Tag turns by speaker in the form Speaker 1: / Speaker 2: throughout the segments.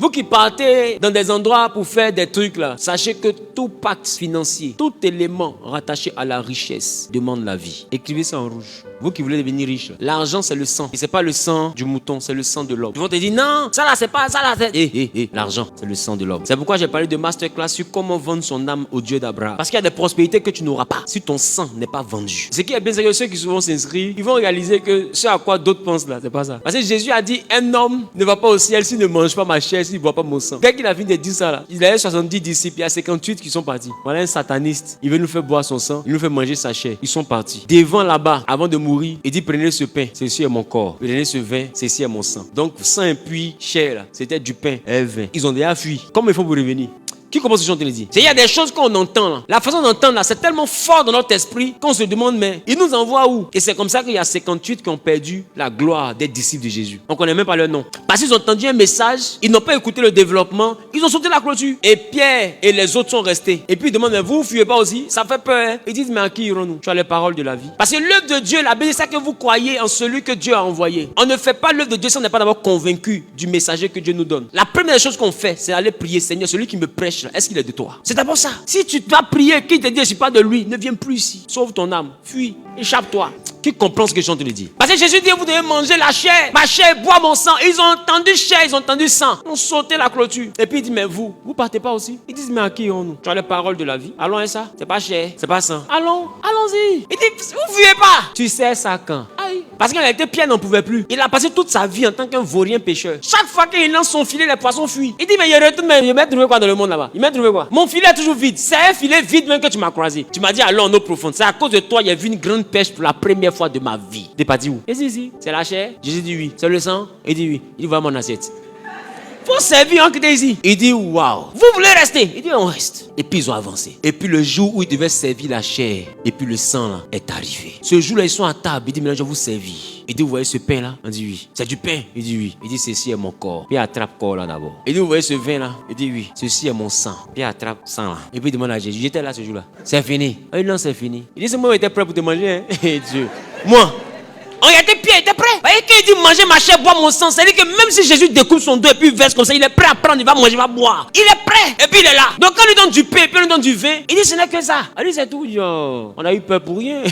Speaker 1: Vous qui partez dans des endroits pour faire des trucs là, sachez que tout pacte financier, tout élément rattaché à la richesse demande la vie. Écrivez ça en rouge. Vous qui voulez devenir riche, l'argent c'est le sang. Et c'est pas le sang du mouton, c'est le sang de l'homme. Ils vont te dire non, ça là c'est pas ça là. L'argent c'est le sang de l'homme. C'est pourquoi j'ai parlé de masterclass sur comment vendre son âme au Dieu d'Abraham. Parce qu'il y a des prospérités que tu n'auras pas si ton sang n'est pas vendu. Ce qui est bien, c'est que ceux qui souvent s'inscrivent, ils vont réaliser que ce à quoi d'autres pensent là, c'est pas ça. Parce que Jésus a dit un homme ne va pas au ciel s'il ne mange pas ma chair, s'il ne boit pas mon sang. Dès qu'il a fini de dire ça là, il avait 70 disciples, il y a 58 qui sont partis. Voilà un sataniste, il veut nous faire boire son sang, il nous fait manger sa chair. Ils sont partis. Devant là-bas, avant de mourir, il dit prenez ce pain, ceci est mon corps. Prenez ce vin, ceci est mon sang. Donc sang et puis chair là, c'était du pain et vin. Ils ont déjà fui. Comment ils font pour revenir? Qui commence ce chant, il dit? Il y a des choses qu'on entend là. La façon d'entendre là, c'est tellement fort dans notre esprit qu'on se demande, mais il nous envoie où? Et c'est comme ça qu'il y a 58 qui ont perdu la gloire des disciples de Jésus. On ne connaît même pas leur nom. Parce qu'ils ont entendu un message, ils n'ont pas écouté le développement, ils ont sauté la clôture. Et Pierre et les autres sont restés. Et puis ils demandent, mais vous ne fuyez pas aussi? Ça fait peur. Hein? Ils disent, mais à qui irons-nous? Tu as les paroles de la vie. Parce que l'œuvre de Dieu, la Bible, c'est que vous croyez en celui que Dieu a envoyé. On ne fait pas l'œuvre de Dieu si on n'est pas d'abord convaincu du messager que Dieu nous donne. La première chose qu'on fait, c'est aller prier, Seigneur, celui qui me prêche, est-ce qu'il est de toi? C'est d'abord ça. Si tu dois prier, qui te dit je ne suis pas de lui, ne viens plus ici. Sauve ton âme, fuis, échappe-toi. Qui comprend ce que je suis en train de dire? Parce que Jésus dit, vous devez manger la chair, ma chair, boire mon sang. Ils ont entendu chair, ils ont entendu sang. Ils ont sauté la clôture. Et puis il dit, mais vous partez pas aussi? Ils disent, mais à qui irons-nous? Tu as les paroles de la vie. Allons, et ça? C'est pas chair, c'est pas sang. Allons-y. Il dit, vous fuyez pas. Tu sais ça quand? Aïe. Parce qu'en réalité, Pierre n'en pouvait plus. Il a passé toute sa vie en tant qu'un vaurien pêcheur. Chaque fois qu'il lance son filet, les poissons fuient. Il dit, mais il retourne, mais il m'a trouvé quoi dans le monde là-bas? Il m'a trouvé quoi? Mon filet est toujours vide. C'est un filet vide même que tu m'as croisé. Tu m'as dit, allons en eau profonde. C'est à cause de toi, il y a vu une grande pêche pour la première fois de ma vie. T'es parti où? Et si, c'est la chair? Jésus dit oui. C'est le sang? Il dit oui. Il dit, voilà mon assiette. Faut servir en côté ici. Il dit waouh. Vous voulez rester? Il dit on reste. Et puis ils ont avancé. Et puis le jour où ils devaient servir la chair, et puis le sang là est arrivé. Ce jour-là, ils sont à table. Il dit maintenant je vais vous servir. Il dit vous voyez ce pain là? On dit oui. C'est du pain? Il dit oui. Il dit ceci est mon corps. Puis il attrape corps là d'abord. Il dit vous voyez ce vin là? Il dit oui. Ceci est mon sang. Puis il attrape sang là. Et puis il demande à Jésus. J'étais là ce jour-là. C'est fini. Il dit non c'est fini. Il dit c'est moi qui étais prêt pour te manger. Hein? Et Dieu. Moi. En réalité, Pierre était prêt. Vous voyez, quand il dit manger ma chair, boire mon sang, c'est-à-dire que même si Jésus découpe son dos et puis verse comme ça, il est prêt à prendre, il va manger, il va boire. Il est prêt. Et puis il est là. Donc quand il lui donne du pain et puis il lui donne du vin, il dit ce n'est que ça. Il dit c'est tout. Yo, on a eu peur pour rien.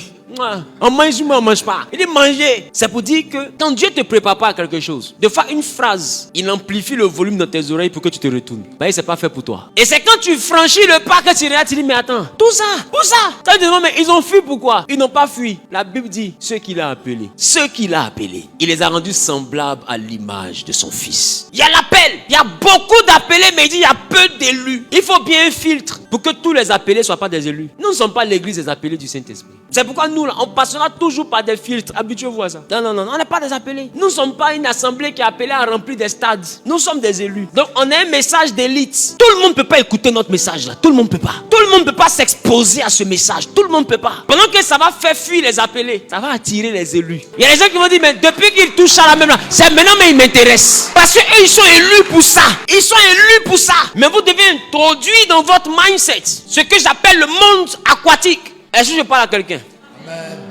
Speaker 1: On mange ou on mange pas. Il dit manger. C'est pour dire que quand Dieu te prépare pas à quelque chose, de faire une phrase, il amplifie le volume dans tes oreilles pour que tu te retournes. Bah, c'est pas fait pour toi. Et c'est quand tu franchis le pas que tu regardes, tu dis mais attends, tout ça, pour ça. Tu dis non mais ils ont fui pourquoi? Ils n'ont pas fui. La Bible dit ceux qu'il a appelés. Ceux qu'il a appelés, il les a rendus semblables à l'image de son fils. Il y a l'appel. Il y a beaucoup d'appelés, mais il dit il y a peu d'élus. Il faut bien un filtre pour que tous les appelés ne soient pas des élus. Nous ne sommes pas l'église des appelés du Saint-Esprit. C'est pourquoi nous, là, on passera toujours par des filtres. Habituez-vous à ça. Non, on n'est pas des appelés. Nous ne sommes pas une assemblée qui est appelée à remplir des stades. Nous sommes des élus. Donc, on a un message d'élite. Tout le monde ne peut pas écouter notre message là. Tout le monde ne peut pas. Tout le monde ne peut pas s'exposer à ce message. Tout le monde ne peut pas. Pendant que ça va faire fuir les appelés, ça va attirer les élus. Il y a des gens qui vont dire, mais depuis qu'ils touchent à la même là, c'est maintenant, mais ils m'intéressent. Parce qu'eux, ils sont élus pour ça. Ils sont élus pour ça. Mais vous devez introduire dans votre mindset ce que j'appelle le monde aquatique. Est-ce que je parle à quelqu'un? Amen.